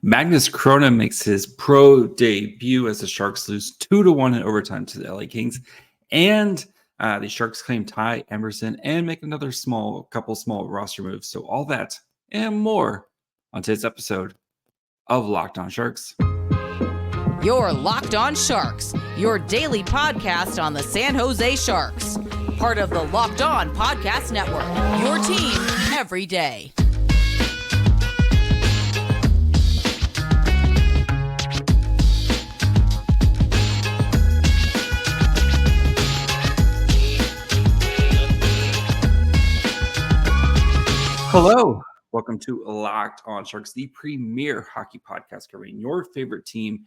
Magnus Chrona makes his pro debut as the Sharks lose 2-1 in overtime to the LA Kings. And the Sharks claim Ty Emberson and make another couple small roster moves. So all that and more on today's episode of Locked On Sharks. You're Locked On Sharks, your daily podcast on the San Jose Sharks. Part of the Locked On Podcast Network, your team every day. Hello, welcome to Locked On Sharks, the premier hockey podcast covering your favorite team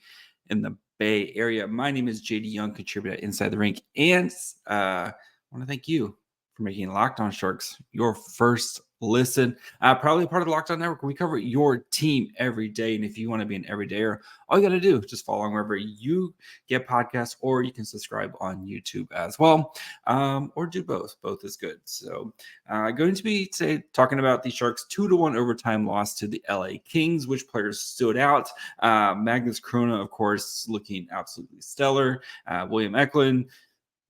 in the Bay Area. My name is JD Young, contributor at Inside the Rink, and I want to thank you for making Locked On Sharks your first listen. Probably part of the Locked On Network. We cover your team every day, and if you want to be an everydayer, all you got to do is just follow along wherever you get podcasts, or you can subscribe on YouTube as well, or do both. Both is good. So going to be today talking about the Sharks' 2-1 overtime loss to the LA Kings. Which players stood out? Magnus Chrona, of course, looking absolutely stellar. William Eklund.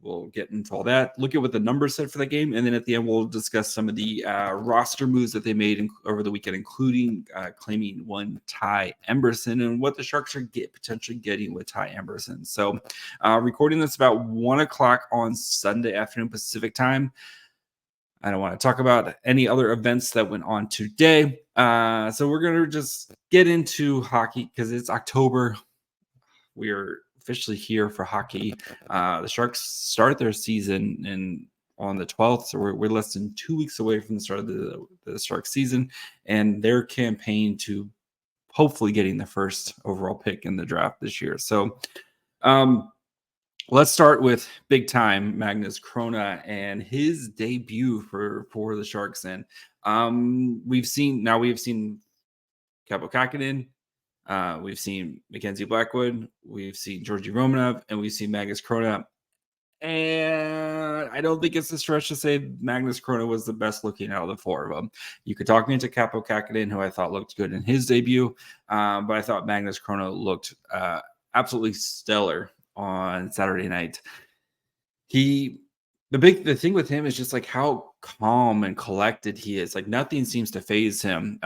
We'll get into all that. Look at what the numbers said for the game. And then at the end, we'll discuss some of the roster moves that they made over the weekend, including claiming one Ty Emberson and what the Sharks are potentially getting with Ty Emberson. So recording this about 1 o'clock on Sunday afternoon Pacific time. I don't want to talk about any other events that went on today. So we're going to just get into hockey because it's October. We are officially here for hockey. The Sharks start their season on the 12th, so we're less than 2 weeks away from the start of the Sharks season and their campaign to hopefully getting the first overall pick in the draft this year. So let's start with big time Magnus Chrona and his debut for the Sharks. And we've seen Kaapo Kähkönen. We've seen Mackenzie Blackwood, we've seen Georgi Romanov, and we've seen Magnus Chrona. And I don't think it's a stretch to say Magnus Chrona was the best looking out of the four of them. You could talk me into Kaapo Kähkönen, who I thought looked good in his debut, but I thought Magnus Chrona looked absolutely stellar on Saturday night. The thing with him is just like how calm and collected he is. Like nothing seems to faze him.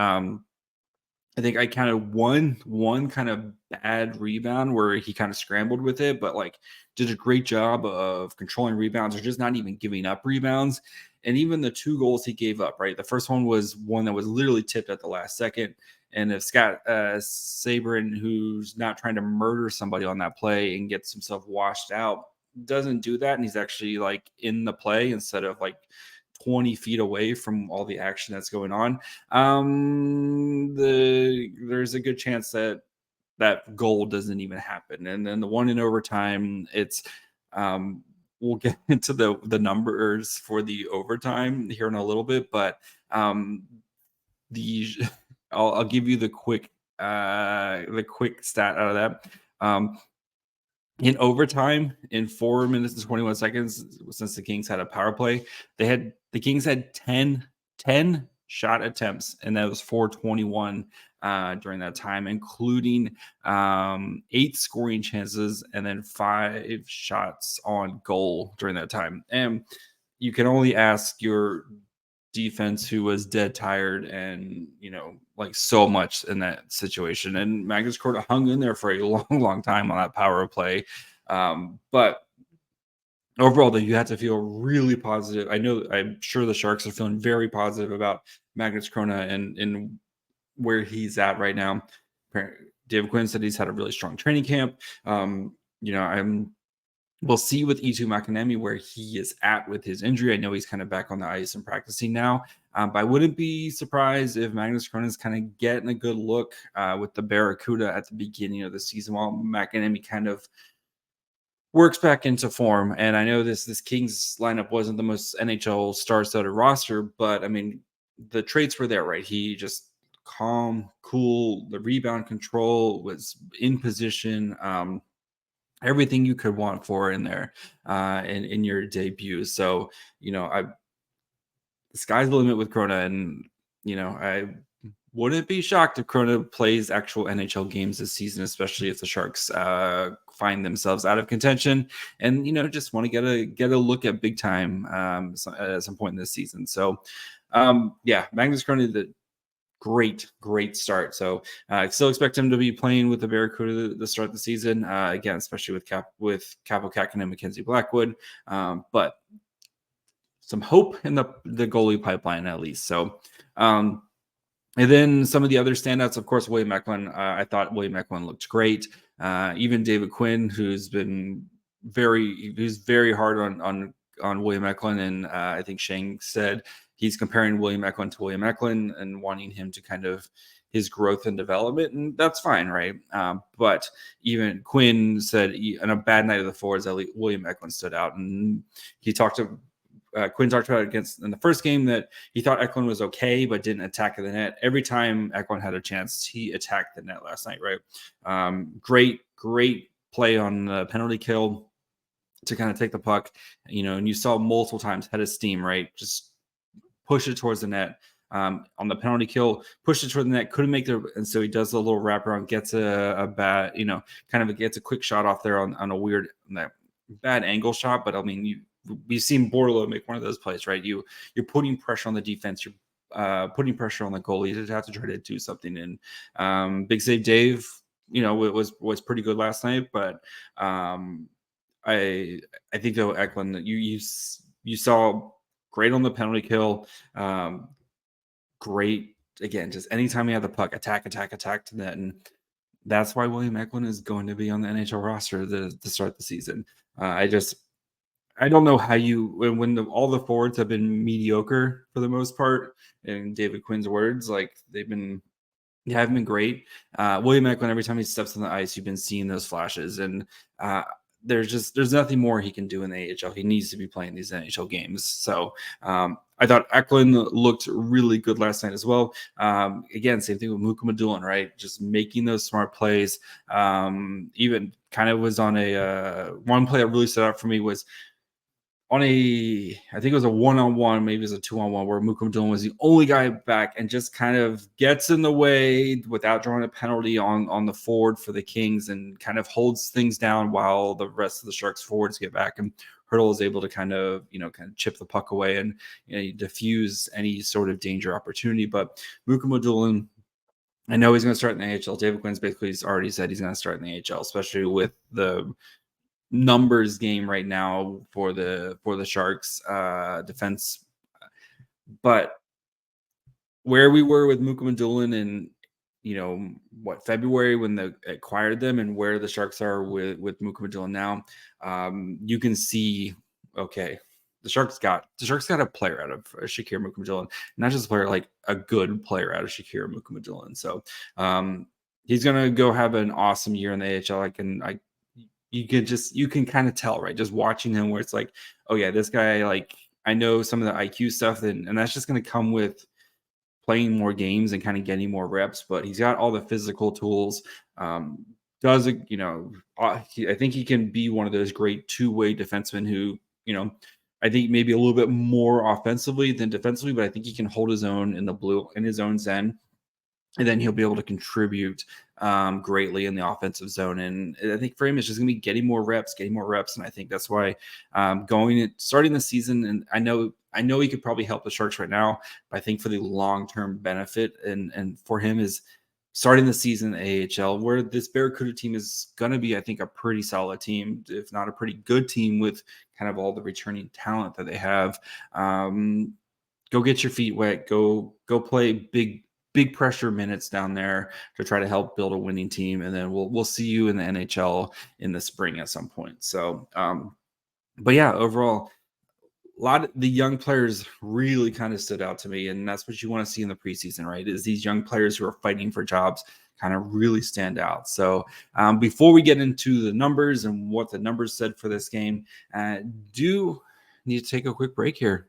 I think I counted one kind of bad rebound where he kind of scrambled with it, but like did a great job of controlling rebounds or just not even giving up rebounds. And even the 2 goals he gave up, right? The first one was one that was literally tipped at the last second. And if Scott Sabrin, who's not trying to murder somebody on that play and gets himself washed out, doesn't do that, and he's actually like in the play instead of like 20 feet away from all the action that's going on, there's a good chance that goal doesn't even happen. And then the one in overtime, it's we'll get into the numbers for the overtime here in a little bit, but I'll give you the quick stat out of that. In overtime, in 4 minutes and 21 seconds, since the Kings had a power play, the Kings had 10 shot attempts, and that was 421 during that time, including 8 scoring chances and then 5 shots on goal during that time. And you can only ask your defense, who was dead tired and like so much in that situation. And Magnus Chrona hung in there for a long time on that power play. But overall, though, you have to feel really positive. I'm sure the Sharks are feeling very positive about Magnus Chrona and where he's at right now. David Quinn said he's had a really strong training camp. We'll see with E2 Makanemi where he is at with his injury. I know he's kind of back on the ice and practicing now. But I wouldn't be surprised if Magnus Chrona is kind of getting a good look with the Barracuda at the beginning of the season while Makanemi kind of works back into form. And I know this Kings lineup wasn't the most NHL star-studded roster, but I mean, the traits were there, right? He just calm, cool, the rebound control was in position. Everything you could want for in there in your debut. So, the sky's the limit with Chrona, and I wouldn't be shocked if Chrona plays actual NHL games this season, especially if the Sharks find themselves out of contention and just want to get a look at big time at some point in this season. So Magnus Chrona, the great start. So I still expect him to be playing with the Barracuda to start the season again, especially with Capo Kakinen and Mackenzie Blackwood, but some hope in the goalie pipeline at least. So and then some of the other standouts, of course, William Eklund. I thought William Eklund looked great. Even David Quinn, who's very hard on William Eklund, and I think Shang said he's comparing William Eklund to William Eklund and wanting him to kind of his growth and development, and that's fine, right? But even Quinn said on a bad night of the forwards, William Eklund stood out, and he talked to. Quinn talked about it in the first game that he thought Eklund was okay, but didn't attack the net. Every time Eklund had a chance, he attacked the net last night, right? Great play on the penalty kill to kind of take the puck, and you saw multiple times head of steam, right? Just push it towards the net. On the penalty kill, pushed it toward the net, couldn't make and so he does a little wraparound, gets a bad, gets a quick shot off there on a weird, bad angle shot, but I mean, we've seen Borlo make one of those plays, right? You're putting pressure on the defense. You're putting pressure on the goalie to have to try to do something. And Big Save Dave, it was pretty good last night. But I think though Eklund, you saw great on the penalty kill. Great again, just anytime he had the puck, attack to net, and that's why William Eklund is going to be on the NHL roster to start the season. I don't know how when all the forwards have been mediocre for the most part, in David Quinn's words, like they haven't been great. William Eklund, every time he steps on the ice, you've been seeing those flashes, and there's nothing more he can do in the AHL. He needs to be playing these NHL games. So I thought Eklund looked really good last night as well. Again, same thing with Mukhamadullin, right? Just making those smart plays. Even kind of was on one play that really stood out for me was on I think it was a one-on-one, maybe it was a two-on-one, where Mukhamadullin was the only guy back and just kind of gets in the way without drawing a penalty on the forward for the Kings and kind of holds things down while the rest of the Sharks forwards get back. And Hertl is able to kind of chip the puck away and diffuse any sort of danger opportunity. But Mukhamadullin, I know he's going to start in the AHL. David Quinn's basically already said he's going to start in the AHL, especially with the numbers game right now for the Sharks defense. But where we were with Mukhamadullin in February when they acquired them, and where the Sharks are with Mukhamadullin now, you can see, okay, the Sharks got a player out of Shakir Mukhamadullin, not just a player, like a good player out of Shakir Mukhamadullin. So he's gonna go have an awesome year in the AHL. You can kind of tell, right? Just watching him, where it's like, oh yeah, this guy, like, I know some of the IQ stuff, and that's just going to come with playing more games and kind of getting more reps. But he's got all the physical tools. I think he can be one of those great two-way defensemen who, I think maybe a little bit more offensively than defensively, but I think he can hold his own in his own zen. And then he'll be able to contribute greatly in the offensive zone. And I think for him, it's just going to be getting more reps. And I think that's why starting the season, and I know he could probably help the Sharks right now, but I think for the long-term benefit and for him is starting the season in the AHL, where this Barracuda team is going to be, I think, a pretty solid team, if not a pretty good team, with kind of all the returning talent that they have. Go get your feet wet. Go play big pressure minutes down there to try to help build a winning team, and then we'll see you in the NHL in the spring at some point. So, but yeah, overall, a lot of the young players really kind of stood out to me, and that's what you want to see in the preseason, right? Is these young players who are fighting for jobs kind of really stand out. So, before we get into the numbers and what the numbers said for this game, do need to take a quick break here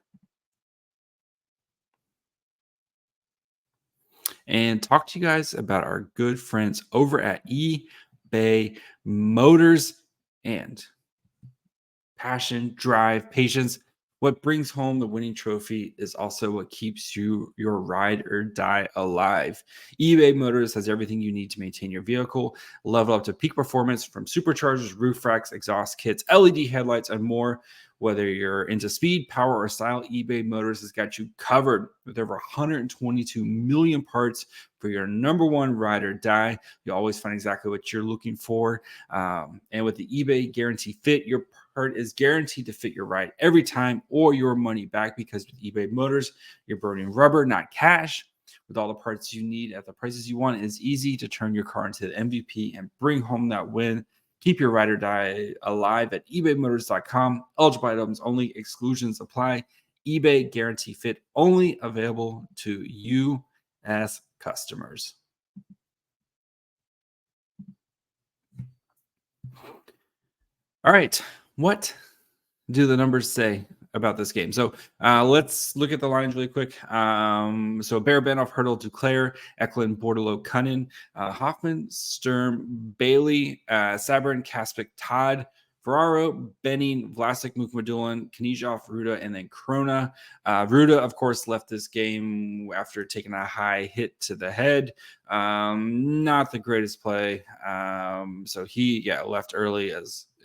and talk to you guys about our good friends over at eBay Motors. And passion, drive, patience, What brings home the winning trophy is also what keeps your ride or die alive. eBay Motors has everything you need to maintain your vehicle, level up to peak performance from superchargers, roof racks, exhaust kits, LED headlights, and more. Whether you're into speed, power, or style, eBay Motors has got you covered with over 122 million parts for your number one ride or die. You always find exactly what you're looking for. And with the eBay Guarantee Fit, your part is guaranteed to fit your ride every time or your money back, because with eBay Motors, you're burning rubber, not cash. With all the parts you need at the prices you want, it's easy to turn your car into the MVP and bring home that win. Keep your ride or die alive at ebaymotors.com. Eligible items only. Exclusions apply. eBay Guarantee Fit only available to U.S. customers. All right. What do the numbers say about this game? So let's look at the lines really quick. So Barabanov, Hertl, Duclair, Eklund, Bordeleau, Cunnin, Hoffman, Sturm, Bailey, Sabrin, Kaspic, Todd, Ferraro, Benning, Vlasic, Mukhamadullin, Knizhov, Ruda, and then Chrona. Ruda, of course, left this game after taking a high hit to the head. Not the greatest play. So he left early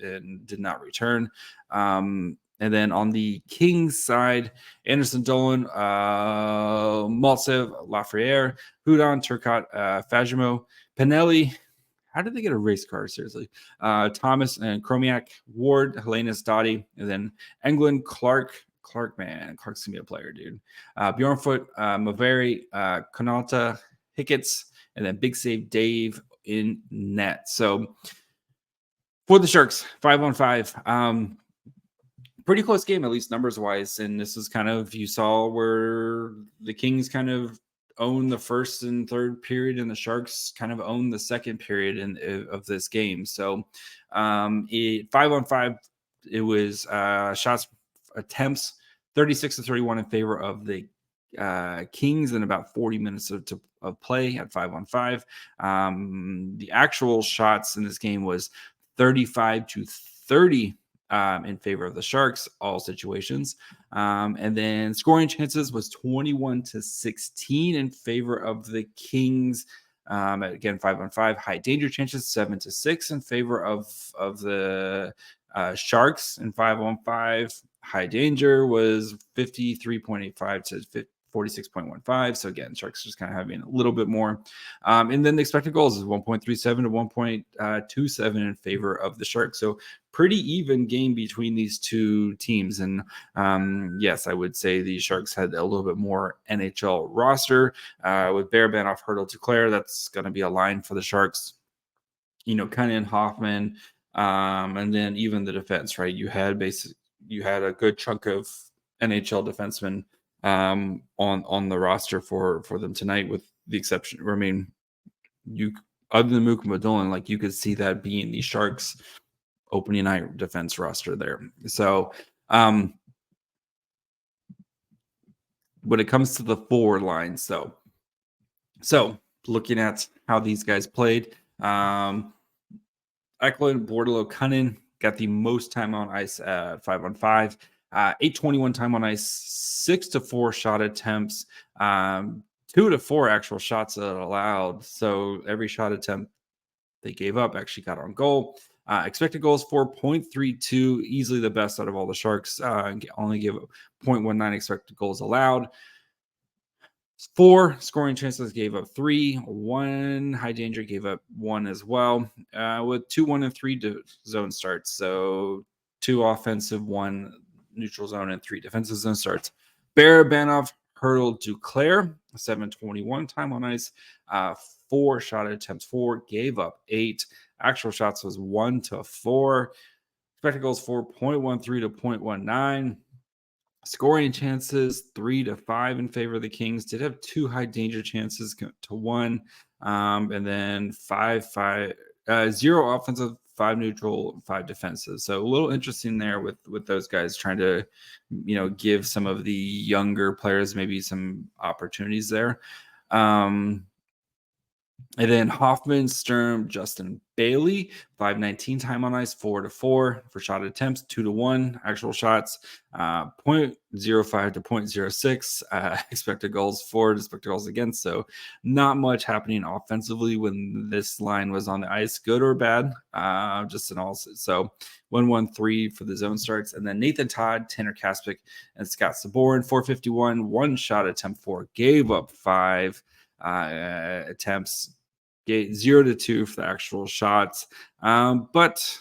and did not return. And then on the Kings side, Anderson, Dolan, Maltsev, Lafreniere, Hudon, Turcotte, Fajimo, Pinelli. How did they get a race car? Seriously. Thomas and Chromiak, Ward, Helenas, Dottie, and then Eklund, Clark's going to be a player, dude. Bjornfoot, Maveri, Konata, Hicketts, and then big save Dave in net. So for the Sharks, 5-on-5. Pretty close game, at least numbers wise. And this is kind of, you saw where the Kings kind of own the first and third period, and the Sharks kind of own the second period of this game. So 5-on-5, it was shots attempts 36-31 in favor of the Kings in about 40 minutes of play at 5-on-5. The actual shots in this game was 35-30 in favor of the Sharks, all situations. And then scoring chances was 21-16 in favor of the Kings. Again, 5-on-5. High danger chances 7-6 in favor of the Sharks. And 5-on-5, high danger was 53.85 to 46.15. So again, Sharks just kind of having a little bit more. And then the expected goals is 1.37 to 1.27 in favor of the Sharks. So pretty even game between these two teams. And yes, I would say the Sharks had a little bit more NHL roster with Barabanov, Hertl, Duclair. That's going to be a line for the Sharks. Cunnin, Hoffman, and then even the defense, right? You had a good chunk of NHL defensemen on the roster for them tonight, with the exception, I mean, other than Mukhamadullin, like you could see that being the Sharks opening night defense roster there. So when it comes to the forward lines, so looking at how these guys played, Eklund, Bordeleau, Cunnin got the most time on ice at 5-on-5. 8:21 time on ice, 6-4 shot attempts, 2-4 actual shots allowed. So every shot attempt they gave up actually got on goal. Expected goals 4.32, easily the best out of all the Sharks. Only gave 0.19 expected goals allowed. 4 scoring chances gave up 3. 1 high danger gave up 1 as well. With 2, 1, and 3 zone starts. So 2 offensive, 1 neutral zone, and 3 defensive zone starts. Barabanov, Hertl, Duclair, 7:21 time on ice, 4 shot attempts, 4 gave up 8. Actual shots was 1-4. Expected goals 4.13 to 0.19. Scoring chances 3-5 in favor of the Kings. Did have 2 high danger chances to 1, and then 0 offensive, 5 neutral, 5 defensive. So a little interesting there with those guys trying to, give some of the younger players maybe some opportunities there. And then Hoffman, Sturm, Justin Bailey, 519 time on ice, 4-4 for shot attempts, 2-1 actual shots, 0.05 to 0.06 expected goals for, expected goals against. So not much happening offensively when this line was on the ice, good or bad, just in all. So 1-1-3 for the zone starts. And then Nathan Todd, Tanner Kaspick, and Scott Saborin, 451, one shot attempt 4, gave up 5 attempts. 0-2 for the actual shots. But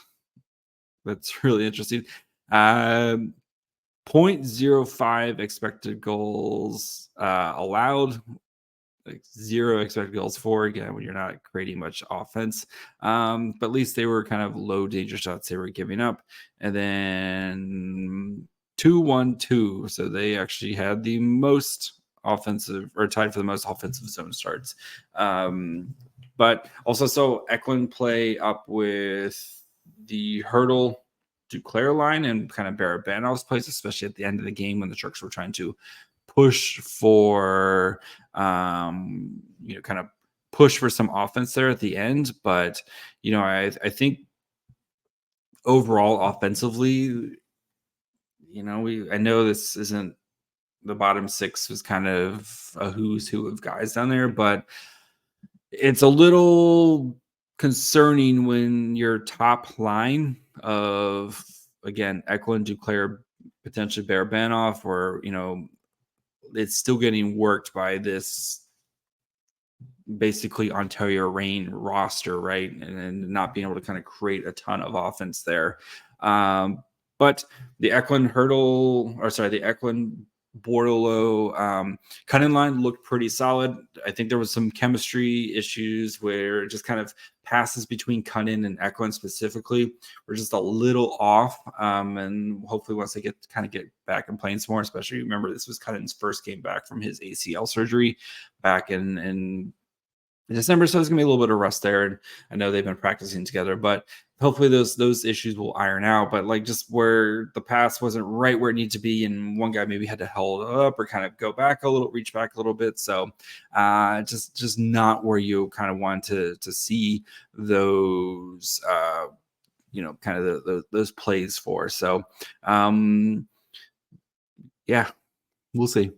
that's really interesting. 0.05 expected goals allowed, like 0 expected goals for, again, when you're not creating much offense. But at least they were kind of low danger shots they were giving up. And then 2-1-2. So they actually had the most offensive, or tied for the most offensive zone starts. But also, so Eklund play up with the Hertl-Duclair line and kind of Barabanov's place, especially at the end of the game when the Sharks were trying to push for, kind of push for some offense there at the end. But, I think overall offensively, I know this isn't the bottom 6 was kind of a who's who of guys down there, but it's a little concerning when your top line of, again, Eklund, Duclair, potentially Barabanov, or, it's still getting worked by this basically Ontario Reign roster, right? And not being able to kind of create a ton of offense there. But the Eklund Bordeleau cutting line looked pretty solid. I think there was some chemistry issues where just kind of passes between Cunnin and Eklund specifically were just a little off. And hopefully once they get back and playing some more, especially remember this was Cunnin's first game back from his ACL surgery back in December, so there's gonna be a little bit of rust there, and I know they've been practicing together, but hopefully those issues will iron out. But like just where the pass wasn't right where it needed to be, and one guy maybe had to hold it up or kind of go back a little, reach back a little bit. So just not where you kind of want to see those kind of those plays for. So yeah, we'll see.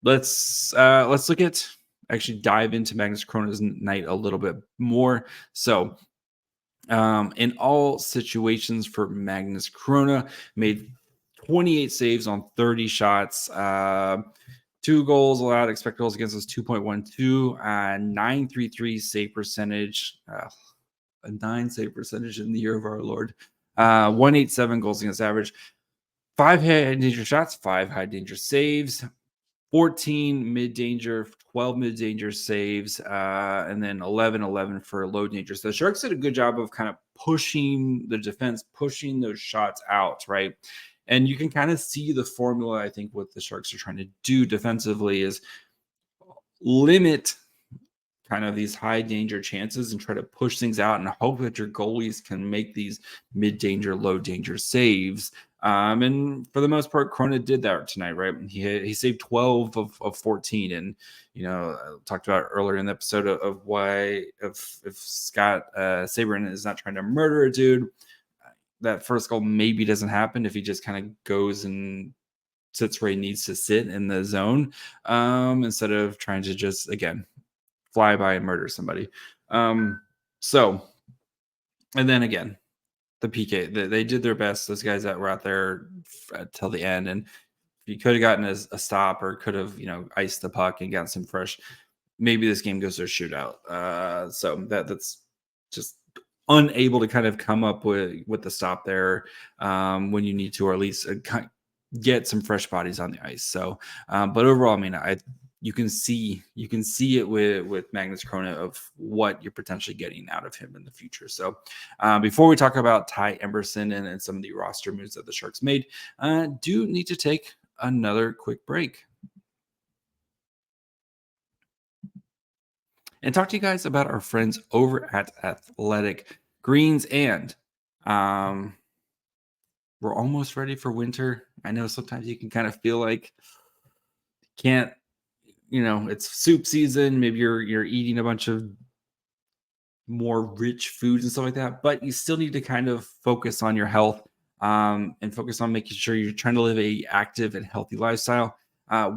Let's look at. Actually dive into Magnus Chrona's night a little bit more. So in all situations for Magnus Chrona, made 28 saves on 30 shots, 2 goals allowed, expected goals against us 2.12, 933 save percentage, a 9 save percentage in the year of our Lord, 187 goals against average, 5 high danger shots, 5 high danger saves, 14 mid-danger, 12 mid-danger saves, and then 11 for low danger. So the Sharks did a good job of kind of pushing the defense, pushing those shots out, right? And you can kind of see the formula, I think, what the Sharks are trying to do defensively is limit kind of these high danger chances and try to push things out and hope that your goalies can make these mid-danger, low danger saves. And for the most part, Chrona did that tonight, right? He saved 12 of 14. And, I talked about earlier in the episode of why if Scott Sabrin is not trying to murder a dude, that first goal maybe doesn't happen if he just kind of goes and sits where he needs to sit in the zone instead of trying to just, again, fly by and murder somebody. So, and then again, the PK, they did their best. Those guys that were out there till the end. And if you could have gotten a stop or could have, iced the puck and gotten some fresh, maybe this game goes to a shootout. So that's just unable to kind of come up with the stop there when you need to, or at least get some fresh bodies on the ice. So, but overall, I mean, you can see it with Magnus Chrona of what you're potentially getting out of him in the future. So before we talk about Ty Emberson and some of the roster moves that the Sharks made, do need to take another quick break and talk to you guys about our friends over at Athletic Greens. And we're almost ready for winter. I know sometimes you can kind of feel like you can't it's soup season. Maybe you're eating a bunch of more rich foods and stuff like that, but you still need to kind of focus on your health, and focus on making sure you're trying to live a active and healthy lifestyle.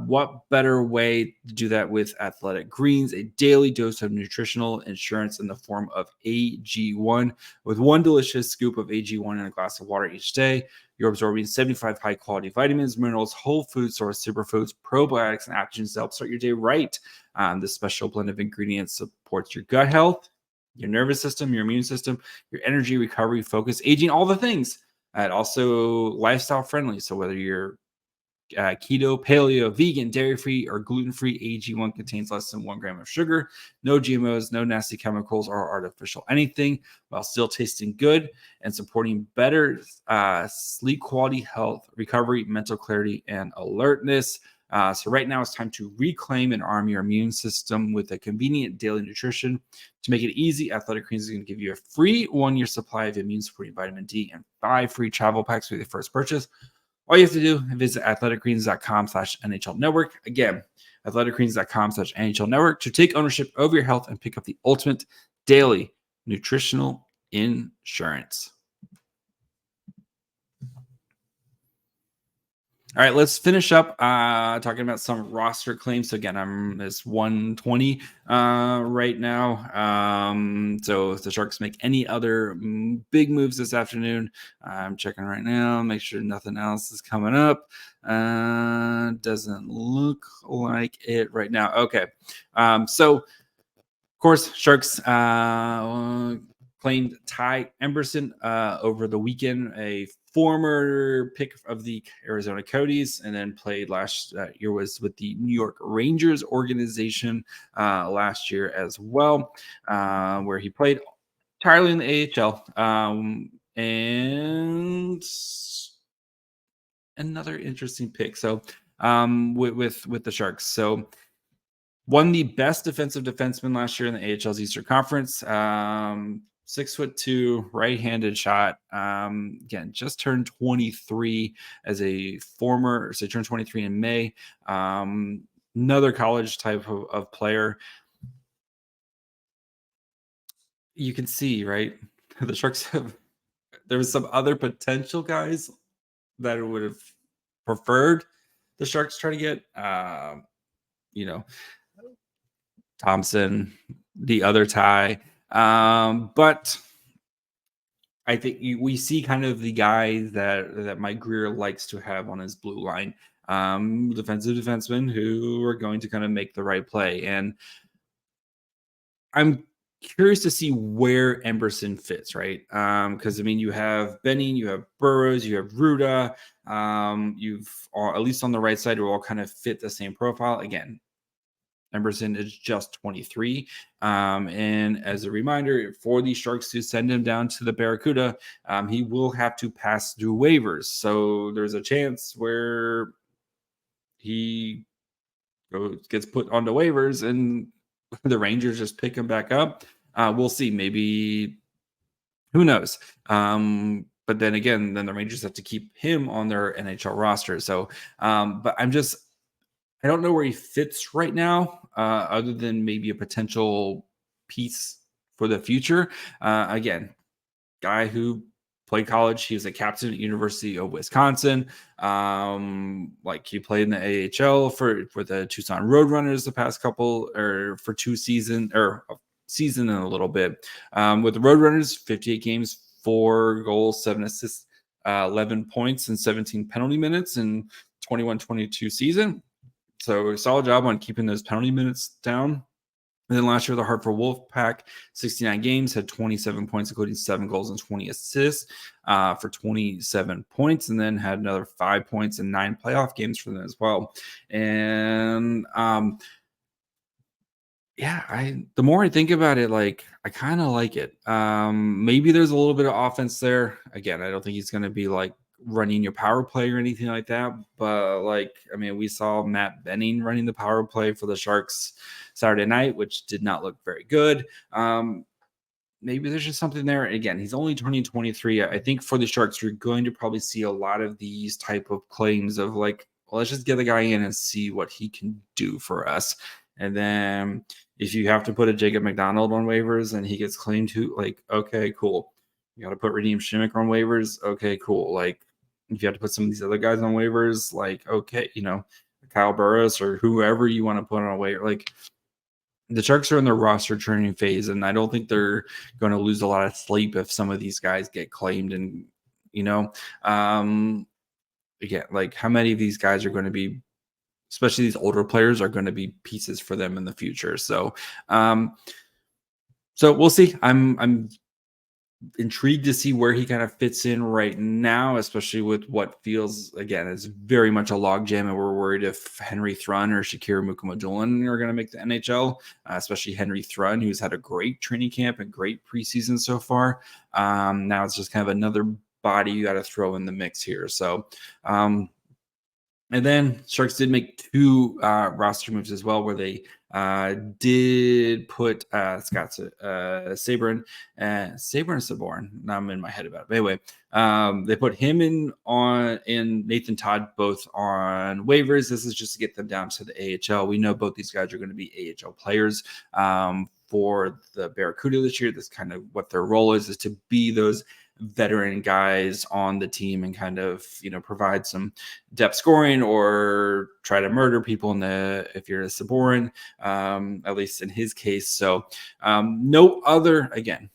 What better way to do that with Athletic Greens, a daily dose of nutritional insurance in the form of AG1. With one delicious scoop of AG1 in a glass of water each day, you're absorbing 75 high-quality vitamins, minerals, whole food source superfoods, probiotics, and adaptogens to help start your day right. This special blend of ingredients supports your gut health, your nervous system, your immune system, your energy, recovery, focus, aging, all the things. And also lifestyle friendly. So whether you're keto, paleo, vegan, dairy-free, or gluten-free, AG1 contains less than 1 gram of sugar, no GMOs, no nasty chemicals or artificial anything, while still tasting good and supporting better sleep quality, health, recovery, mental clarity, and alertness. So right now it's time to reclaim and arm your immune system with a convenient daily nutrition. To make it easy, Athletic Greens is going to give you a free 1-year supply of immune-supporting vitamin D and 5 free travel packs with your first purchase. All you have to do is visit athleticgreens.com/NHL network. Again, athleticgreens.com/NHL network to take ownership over your health and pick up the ultimate daily nutritional insurance. All right, let's finish up talking about some roster claims. So again, I'm this 120 right now. So if the Sharks make any other big moves this afternoon, I'm checking right now, make sure nothing else is coming up. Doesn't look like it right now. Okay. So of course, Sharks claimed Ty Emberson over the weekend, a former pick of the Arizona Coyotes, and then played last year was with the New York Rangers organization last year as well, where he played entirely in the AHL. And another interesting pick. So with the Sharks. So won the best defensive defenseman last year in the AHL's Eastern Conference. 6'2", right-handed shot. Again, just turned 23 as a former. So turned 23 in May. Another college type of player. You can see, right? The Sharks have. There was some other potential guys that would have preferred the Sharks try to get. Thompson, the other Ty. But I think we see kind of the guy that Mike Grier likes to have on his blue line, defensive defensemen who are going to kind of make the right play. And I'm curious to see where Emberson fits, right? Because you have Benning, you have Burroughs, you have Ruda, you've at least on the right side, who all kind of fit the same profile. Again, Emberson is just 23. And as a reminder, for the Sharks to send him down to the Barracuda, he will have to pass through waivers. So there's a chance where he gets put onto waivers and the Rangers just pick him back up. We'll see. Maybe, who knows? But then again, then the Rangers have to keep him on their NHL roster. So, but I don't know where he fits right now, other than maybe a potential piece for the future. Again, guy who played college. He was a captain at University of Wisconsin. He played in the AHL for the Tucson Roadrunners the past couple, or for 2 seasons, or a season and a little bit. With the Roadrunners, 58 games, 4 goals, 7 assists, 11 points, and 17 penalty minutes in 21-22 season. So solid job on keeping those penalty minutes down. And then last year, the Hartford Wolfpack, 69 games, had 27 points, including 7 goals and 20 assists for 27 points, and then had another 5 points in 9 playoff games for them as well. And the more I think about it, I kind of like it. Maybe there's a little bit of offense there. Again, I don't think he's going to be running your power play or anything like that, but we saw Matt Benning running the power play for the Sharks Saturday night, which did not look very good. Maybe there's just something there. Again, he's only turning 23. I think for the Sharks, you're going to probably see a lot of these type of claims of let's just get the guy in and see what he can do for us. And then if you have to put a Jacob McDonald on waivers and he gets claimed to, like, okay, cool. You got to put Radim Shimmick on waivers. Okay, cool. Like, if you have to put some of these other guys on waivers, like, okay, Kyle Burris or whoever you want to put on a waiver, like, the Sharks are in their roster training phase, and I don't think they're going to lose a lot of sleep if some of these guys get claimed. And, again, like, how many of these guys are going to be, especially these older players, are going to be pieces for them in the future. So we'll see. I'm intrigued to see where he kind of fits in right now, especially with what feels, again, is very much a logjam, and we're worried if Henry Thrun or Shakir Mukhamadullin are going to make the NHL, especially Henry Thrun, who's had a great training camp and great preseason so far. Now it's just kind of another body you got to throw in the mix here. So and then Sharks did make 2 roster moves as well, where they did put Scott Sabourin and Sabourin. Now I'm in my head about it. But anyway, they put him in and Nathan Todd both on waivers. This is just to get them down to the AHL. We know both these guys are going to be AHL players for the Barracuda this year. That's kind of what their role is to be those veteran guys on the team and kind of, provide some depth scoring or try to murder people if you're a Sabourin, at least in his case. So no other, again,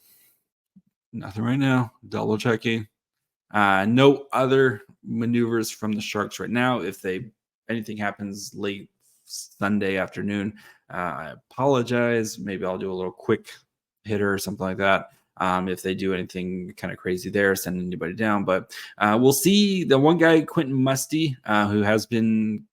nothing right now, double checking. No other maneuvers from the Sharks right now. If anything happens late Sunday afternoon, I apologize. Maybe I'll do a little quick hitter or something like that. If they do anything kind of crazy there, send anybody down. But we'll see. The one guy, Quentin Musty, who has been,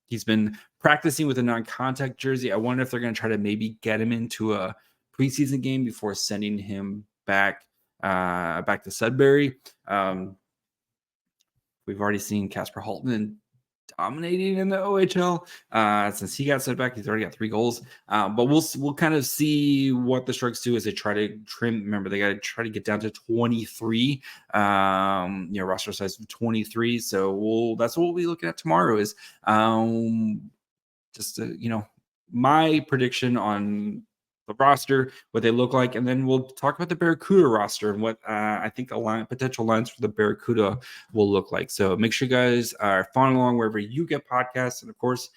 he's been practicing with a non-contact jersey. I wonder if they're going to try to maybe get him into a preseason game before sending him back to Sudbury. We've already seen Kasper Haltman dominating in the OHL since he got sent back. He's already got 3 goals. But we'll kind of see what the Sharks do as they try to trim. Remember, they got to try to get down to 23. Roster size of 23. So that's what we'll be looking at tomorrow. Is my prediction on the roster, what they look like, and then we'll talk about the Barracuda roster and what I think potential lines for the Barracuda will look like. So make sure you guys are following along wherever you get podcasts, and of course,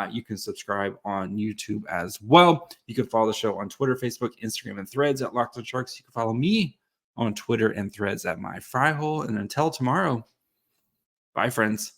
you can subscribe on YouTube as well. You can follow the show on Twitter, Facebook, Instagram, and Threads at Locked On Sharks. You can follow me on Twitter and Threads at My Fry Hole. And until tomorrow, bye, friends.